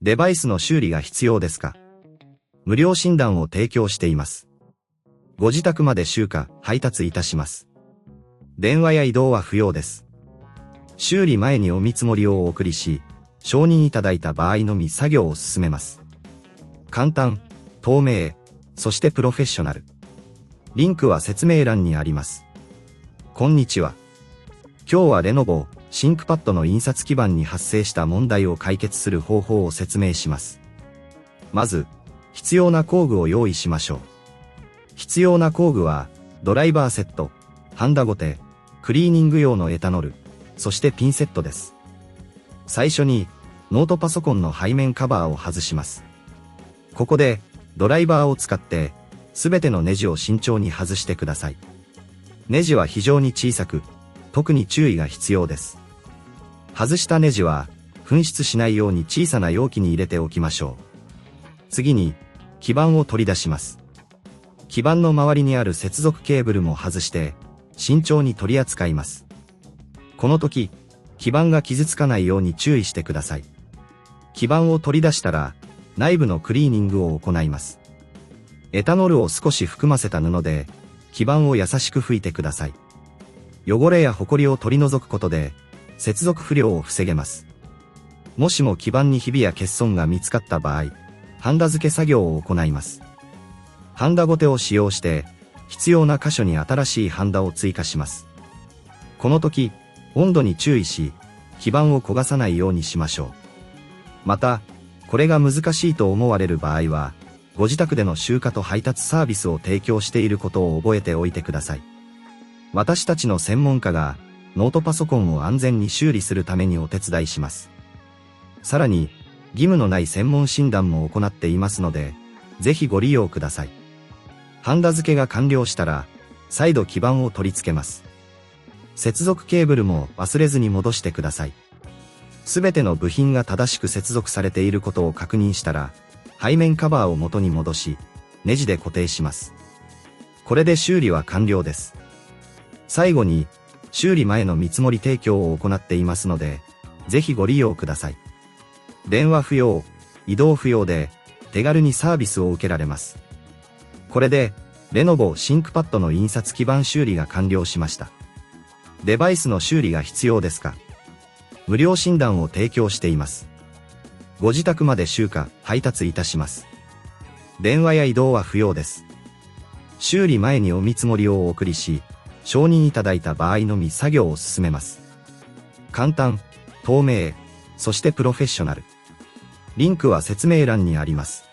デバイスの修理が必要ですか？無料診断を提供しています。ご自宅まで集荷、配達いたします。電話や移動は不要です。修理前にお見積もりをお送りし、承認いただいた場合のみ作業を進めます。簡単、透明、そしてプロフェッショナル。リンクは説明欄にあります。こんにちは。今日はLenovo ThinkPadの印刷基板に発生した問題を解決する方法を説明します。まず、必要な工具を用意しましょう。必要な工具は、ドライバーセット、ハンダゴテ、クリーニング用のエタノール、そしてピンセットです。最初に、ノートパソコンの背面カバーを外します。ここで、ドライバーを使って、すべてのネジを慎重に外してください。ネジは非常に小さく、特に注意が必要です。外したネジは、紛失しないように小さな容器に入れておきましょう。次に、基板を取り出します。基板の周りにある接続ケーブルも外して、慎重に取り扱います。この時、基板が傷つかないように注意してください。基板を取り出したら、内部のクリーニングを行います。エタノールを少し含ませた布で、基板を優しく拭いてください。汚れやホコリを取り除くことで、接続不良を防げます。もしも基板にひびや欠損が見つかった場合、ハンダ付け作業を行います。ハンダゴテを使用して、必要な箇所に新しいハンダを追加します。この時、温度に注意し、基板を焦がさないようにしましょう。また、これが難しいと思われる場合は、ご自宅での集荷と配達サービスを提供していることを覚えておいてください。私たちの専門家が、ノートパソコンを安全に修理するためにお手伝いします。さらに、義務のない専門診断も行っていますので、ぜひご利用ください。ハンダ付けが完了したら、再度基板を取り付けます。接続ケーブルも忘れずに戻してください。すべての部品が正しく接続されていることを確認したら、背面カバーを元に戻し、ネジで固定します。これで修理は完了です。最後に、修理前の見積もり提供を行っていますので、ぜひご利用ください。電話不要、移動不要で、手軽にサービスを受けられます。これで、Lenovo ThinkPadの印刷基板修理が完了しました。デバイスの修理が必要ですか？無料診断を提供しています。ご自宅まで集荷、配達いたします。電話や移動は不要です。修理前にお見積もりをお送りし、承認いただいた場合のみ作業を進めます。簡単、透明、そしてプロフェッショナル。リンクは説明欄にあります。